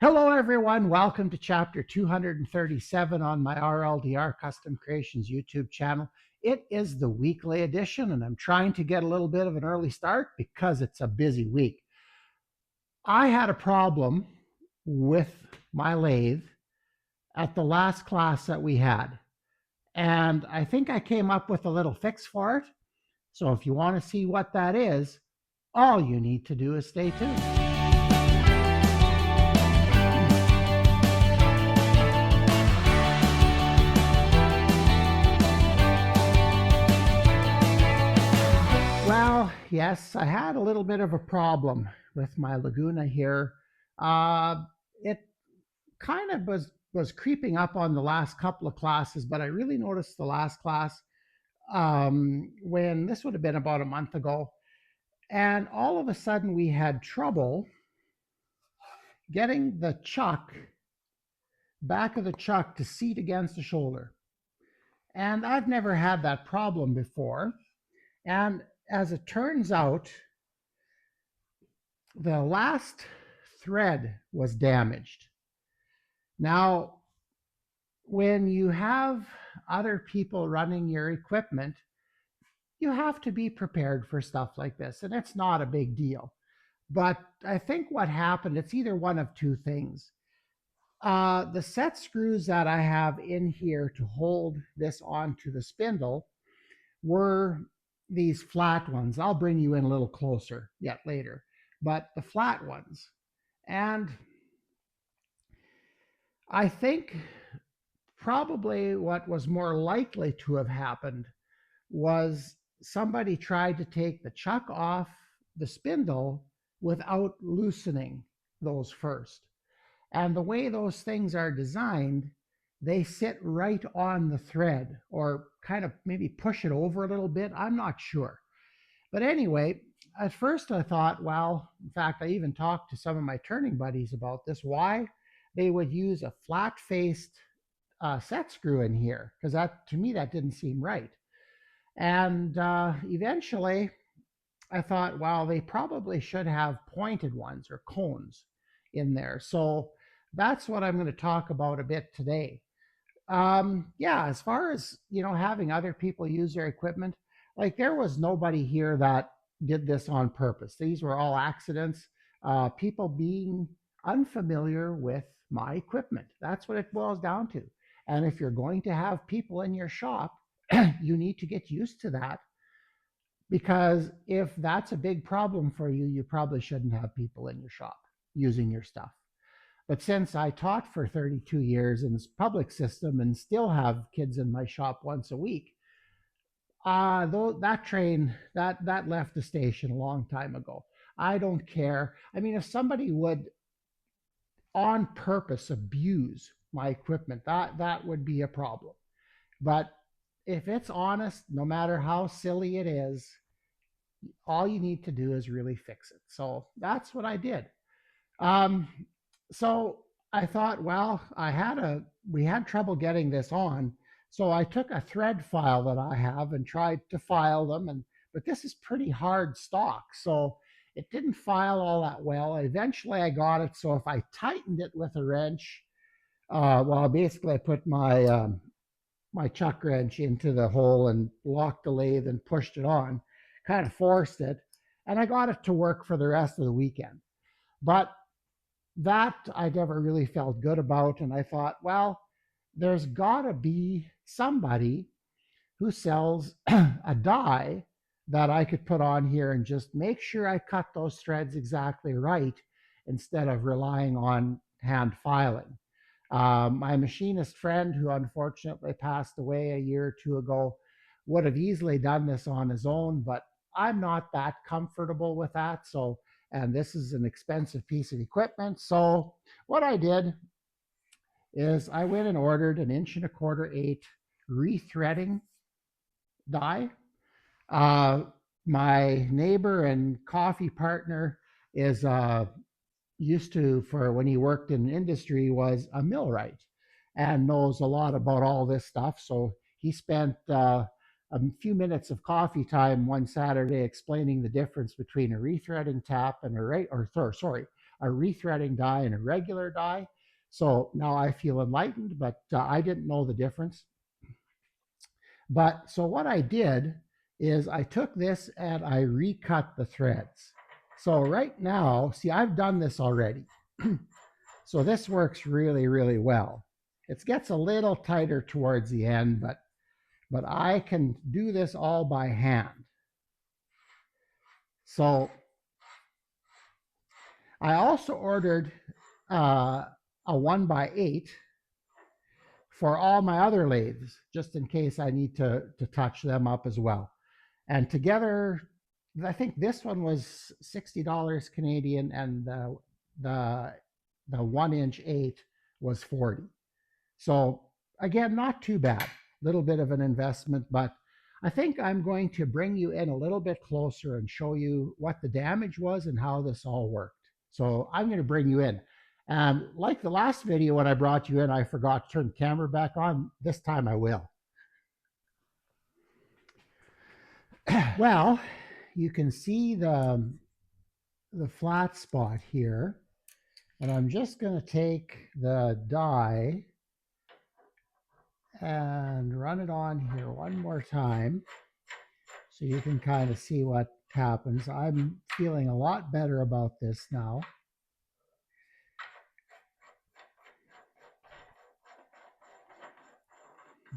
Hello, everyone. Welcome to chapter 237 on my RLDR Custom Creations YouTube channel. It is the weekly edition, and I'm trying to get a little bit of an early start because it's a busy week. I had a problem with my lathe at the last class that we had, and I think I came up with a little fix for it. So if you want to see what that is, all you need to do is stay tuned. Well, yes, I had a little bit of a problem with my Laguna here. It kind of was creeping up on the last couple of classes, but I really noticed the last class when this would have been about a month ago, and all of a sudden we had trouble getting the back of the chuck to seat against the shoulder. And I've never had that problem before. And as it turns out, the last thread was damaged. Now, when you have other people running your equipment, you have to be prepared for stuff like this, and it's not a big deal. But I think what happened, it's either one of two things. The set screws that I have in here to hold this onto the spindle were these flat ones. I'll bring you in a little closer yet later, but the flat ones. And I think probably what was more likely to have happened was somebody tried to take the chuck off the spindle without loosening those first. And the way those things are designed, they sit right on the thread or kind of maybe push it over a little bit. I'm not sure. But anyway, at first I thought, well, in fact, I even talked to some of my turning buddies about this, why they would use a flat faced set screw in here, because that to me, that didn't seem right. And eventually I thought, well, they probably should have pointed ones or cones in there. So that's what I'm going to talk about a bit today. Yeah, as far as having other people use their equipment, like there was nobody here that did this on purpose. These were all accidents. People being unfamiliar with my equipment. That's what it boils down to. And if you're going to have people in your shop, you need to get used to that, because if that's a big problem for you, you probably shouldn't have people in your shop using your stuff. But since I taught for 32 years in this public system and still have kids in my shop once a week, though that train that left the station a long time ago. I don't care. I mean, if somebody would on purpose abuse my equipment, that would be a problem. But if it's honest, no matter how silly it is, all you need to do is really fix it. So that's what I did. Um, so I thought, well, we had trouble getting this on. So I took a thread file that I have and tried to file them, but this is pretty hard stock, so it didn't file all that well. Eventually I got it, so if I tightened it with a wrench, well, basically I put my chuck wrench into the hole and locked the lathe and pushed it on, kind of forced it, and I got it to work for the rest of the weekend. But that I never really felt good about. And I thought, well, there's got to be somebody who sells a die that I could put on here and just make sure I cut those threads exactly right instead of relying on hand filing. My machinist friend, who unfortunately passed away a year or two ago, would have easily done this on his own, but I'm not that comfortable with that. So, and this is an expensive piece of equipment. So, what I did is I went and ordered an 1.25" rethreading die. Uh, my neighbor and coffee partner is used to, for when he worked in industry, was a millwright and knows a lot about all this stuff. So he spent a few minutes of coffee time one Saturday explaining the difference between a rethreading tap and a a rethreading die and a regular die. So now I feel enlightened, but I didn't know the difference. But so what I did is I took this and I recut the threads. So right now, see, I've done this already. So this works really, really well. It gets a little tighter towards the end, but I can do this all by hand. So I also ordered a 1x8 for all my other lathes, just in case I need to touch them up as well. And together, I think this one was $60 Canadian, and the 1-inch 8 was 40. So again, not too bad. Little bit of an investment, but I think I'm going to bring you in a little bit closer and show you what the damage was and how this all worked. So I'm going to bring you in. And like the last video when I brought you in, I forgot to turn the camera back on. This time I will. Well, you can see the flat spot here. And I'm just going to take the die and run it on here one more time so you can kind of see what happens. I'm feeling a lot better about this now.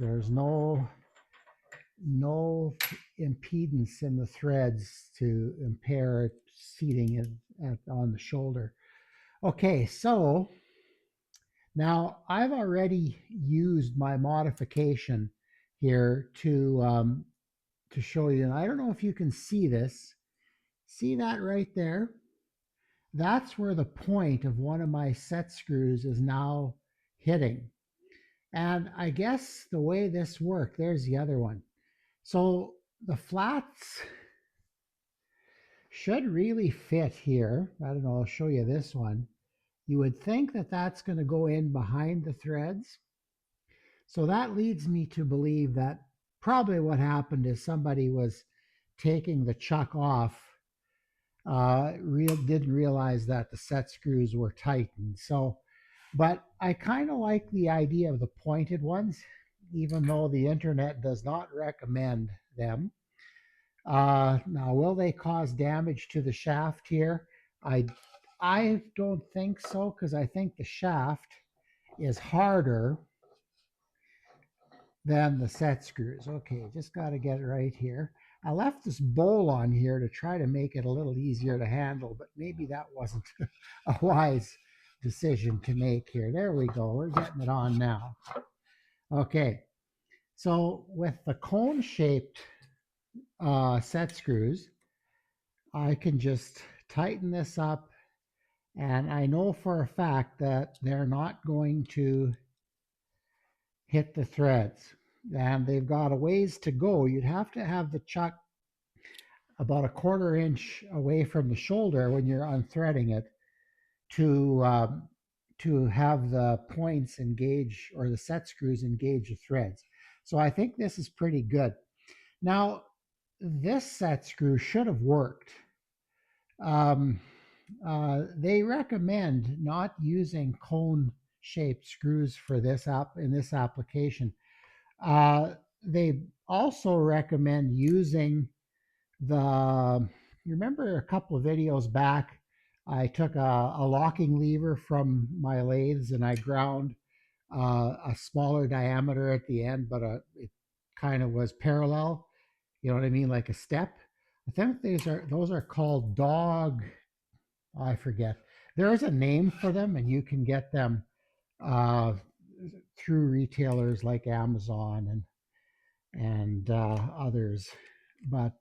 There's no impedance in the threads to impair it seating it on the shoulder. Okay, so now I've already used my modification here to show you, and I don't know if you can see this. See that right there? That's where the point of one of my set screws is now hitting. And I guess the way this worked, there's the other one. So the flats should really fit here. I don't know, I'll show you this one. You would think that that's going to go in behind the threads. So that leads me to believe that probably what happened is somebody was taking the chuck off, didn't realize that the set screws were tightened. So, but I kind of like the idea of the pointed ones, even though the internet does not recommend them. Now, will they cause damage to the shaft here? I don't think so, because I think the shaft is harder than the set screws. Okay, just got to get it right here. I left this bowl on here to try to make it a little easier to handle, but maybe that wasn't a wise decision to make here. There we go. We're getting it on now. Okay, so with the cone-shaped set screws, I can just tighten this up, and I know for a fact that they're not going to hit the threads, and they've got a ways to go. You'd have to have the chuck about a 1/4 inch away from the shoulder when you're unthreading it to have the points engage, or the set screws engage the threads. So I think this is pretty good. Now, this set screw should have worked. They recommend not using cone-shaped screws for this in this application. They also recommend using you remember a couple of videos back, I took a locking lever from my lathes and I ground a smaller diameter at the end, but it kind of was parallel. You know what I mean, like a step. I think those are called I forget. There is a name for them, and you can get them uh, through retailers like Amazon and others. But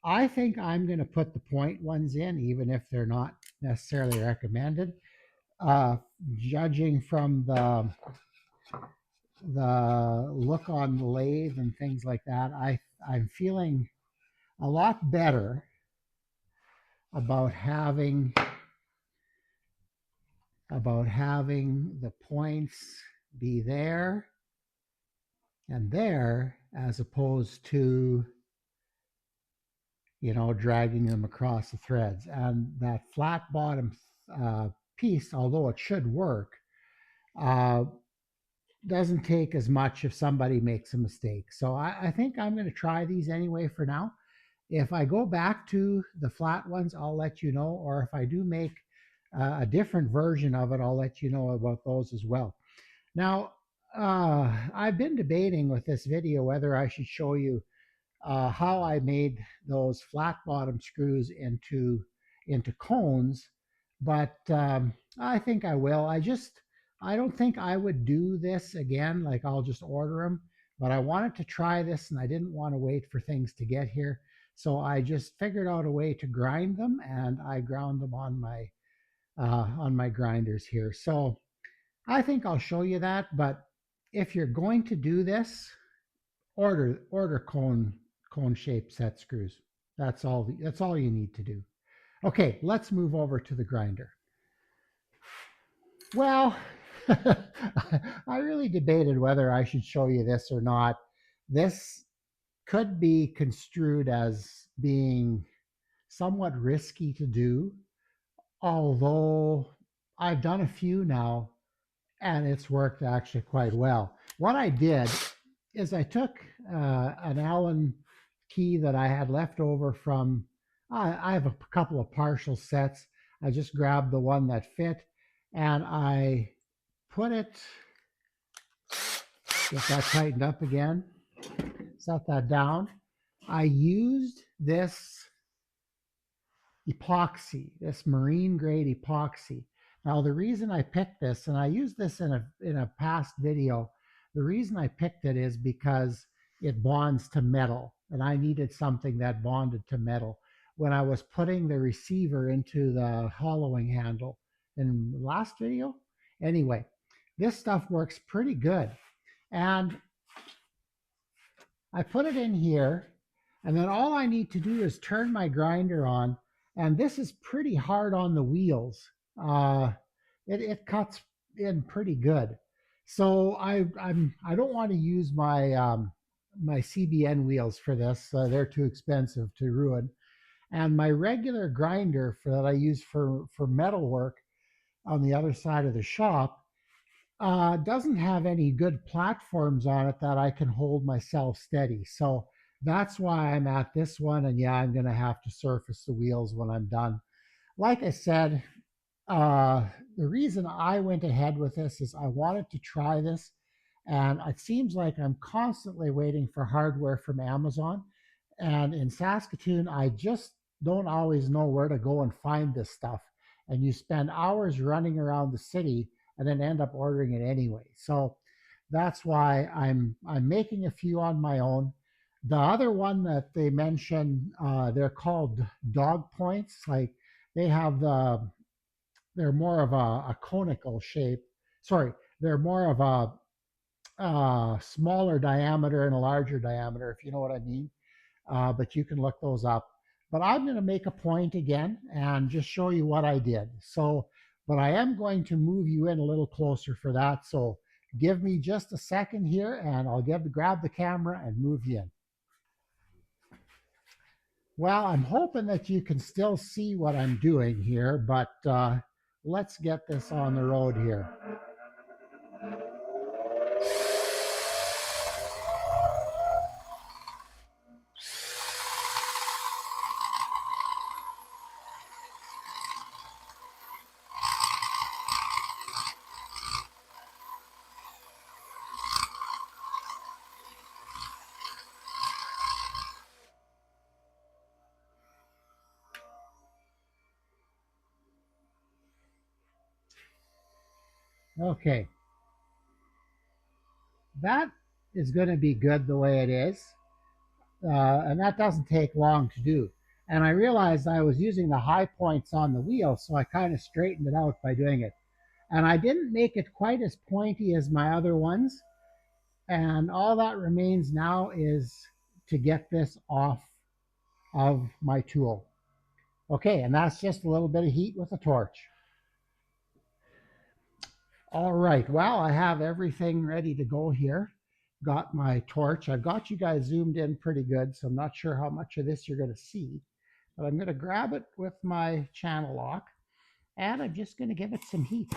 I think I'm going to put the point ones in, even if they're not necessarily recommended. Judging from the look on the lathe and things like that, I'm feeling a lot better about having the points be there and there, as opposed to dragging them across the threads. And that flat bottom piece, although it should work, uh, doesn't take as much if somebody makes a mistake. So I think I'm going to try these anyway for now. If I go back to the flat ones, I'll let you know. Or if I do make a different version of it, I'll let you know about those as well. Now, I've been debating with this video whether I should show you how I made those flat bottom screws into cones, but I think I will. I don't think I would do this again. Like I'll just order them, but I wanted to try this and I didn't want to wait for things to get here. So I just figured out a way to grind them, and I ground them on my grinders here. So I think I'll show you that. But if you're going to do this, order cone shaped set screws. That's all you need to do. Okay, let's move over to the grinder. Well, I really debated whether I should show you this or not. This could be construed as being somewhat risky to do, although I've done a few now and it's worked actually quite well. What I did is I took an Allen key that I had left over from, I have a couple of partial sets. I just grabbed the one that fit and I put it, get that tightened up again, set that down. I used this epoxy, this marine grade epoxy. Now the reason I picked this, and I used this in a past video, the reason I picked it is because it bonds to metal, and I needed something that bonded to metal. When I was putting the receiver into the hollowing handle in the last video, anyway, this stuff works pretty good. And I put it in here, and then all I need to do is turn my grinder on, and this is pretty hard on the wheels. It cuts in pretty good. So I don't want to use my CBN wheels for this. They're too expensive to ruin. And my regular grinder that I use for metal work on the other side of the shop doesn't have any good platforms on it that I can hold myself steady. So that's why I'm at this one. And yeah, I'm going to have to surface the wheels when I'm done. Like I said, the reason I went ahead with this is I wanted to try this. And it seems like I'm constantly waiting for hardware from Amazon. And in Saskatoon, I just don't always know where to go and find this stuff. And you spend hours running around the city and then end up ordering it anyway. So that's why I'm making a few on my own. The other one that they mention, they're called dog points. Like they have they're more of a conical shape. Sorry, they're more of a smaller diameter and a larger diameter, if you know what I mean. But you can look those up. But I'm going to make a point again and just show you what I did. So, but I am going to move you in a little closer for that. So give me just a second here and I'll grab the camera and move you in. Well, I'm hoping that you can still see what I'm doing here, but let's get this on the road here. Okay, that is going to be good the way it is. And that doesn't take long to do. And I realized I was using the high points on the wheel, so I kind of straightened it out by doing it. And I didn't make it quite as pointy as my other ones. And all that remains now is to get this off of my tool. Okay, and that's just a little bit of heat with a torch. All right, well, I have everything ready to go here. Got my torch. I've got you guys zoomed in pretty good, so I'm not sure how much of this you're going to see, but I'm going to grab it with my channel lock. and I'm just going to give it some heat.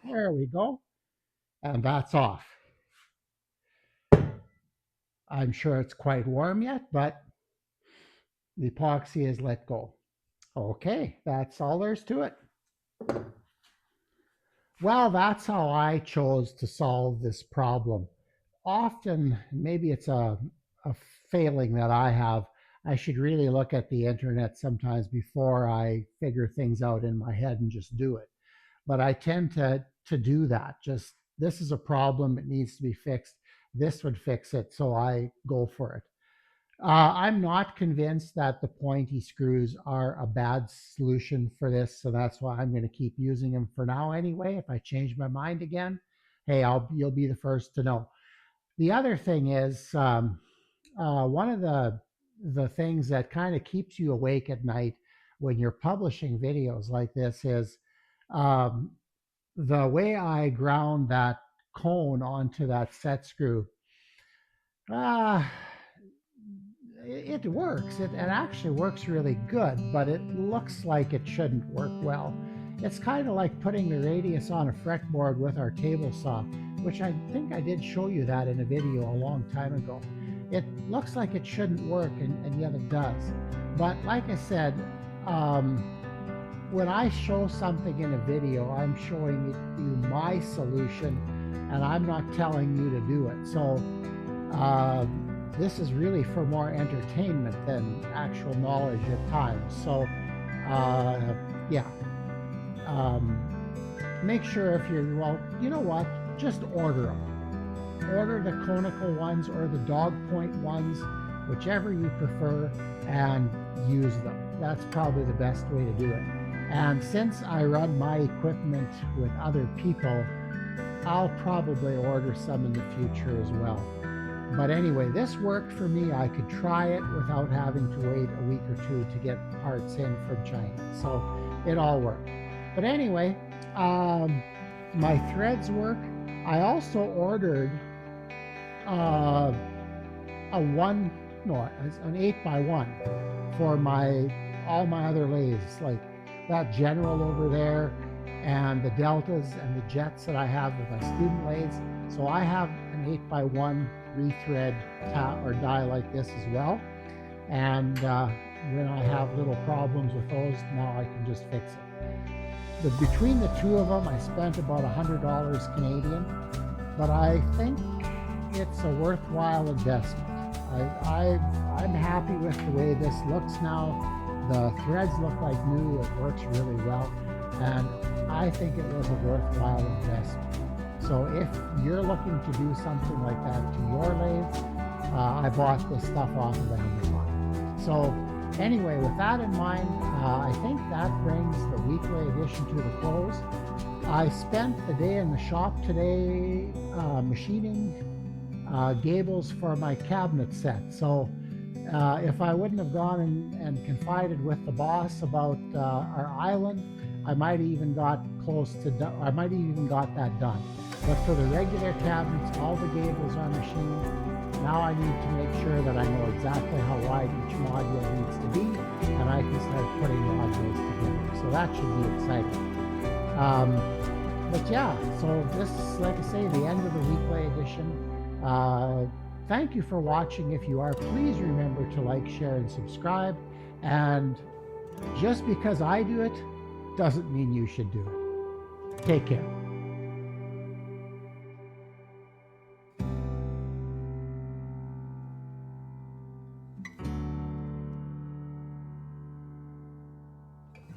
There we go. And that's off. I'm sure it's quite warm yet, but the epoxy is let go. Okay, that's all there's to it. Well, that's how I chose to solve this problem. Often, maybe it's a failing that I have. I should really look at the internet sometimes before I figure things out in my head and just do it. But I tend to do that. Just this is a problem, it needs to be fixed. This would fix it, so I go for it. I'm not convinced that the pointy screws are a bad solution for this, so that's why I'm going to keep using them for now anyway. If I change my mind again, hey, you'll be the first to know. The other thing is one of the things that kind of keeps you awake at night when you're publishing videos like this is um, the way I ground that cone onto that set screw. Uh, it works. It actually works really good, but it looks like it shouldn't work well. It's kind of like putting the radius on a fretboard with our table saw, which I think I did show you that in a video a long time ago. It looks like it shouldn't work, and yet it does. But like I said, um, when I show something in a video, I'm showing you my solution, and I'm not telling you to do it. So this is really for more entertainment than actual knowledge at times. So, yeah. Um, Make sure if you're, well, you know what? Just order them. Order the conical ones or the dog point ones, whichever you prefer, and use them. That's probably the best way to do it. And since I run my equipment with other people, I'll probably order some in the future as well. But anyway, this worked for me. I could try it without having to wait a week or two to get parts in from China. So it all worked. But anyway, my threads work. I also ordered uh, an 8x1 for all my other lathes, like that General over there and the Deltas and the Jets that I have with my student lathes. So I have an 8x1 rethread or die like this as well. And when I have little problems with those, now I can just fix it. Between the two of them, I spent about $100 Canadian, but I think it's a worthwhile investment. I'm happy with the way this looks now. The threads look like new. It works really well, and I think it was a worthwhile investment. So if you're looking to do something like that to your lathe, I bought this stuff off of Amazon. So anyway, with that in mind, I think that brings the weekly edition to the close. I spent the day in the shop today machining gables for my cabinet set. So if I wouldn't have gone and confided with the boss about our island, I might have even got that done. But for the regular cabinets, all the gables are machined. Now I need to make sure that I know exactly how wide each module needs to be, and I can start putting modules together. So that should be exciting. But yeah, so this is, like I say, the end of the weekly edition. Thank you for watching. If you are, please remember to like, share, and subscribe. And just because I do it doesn't mean you should do it. Take care.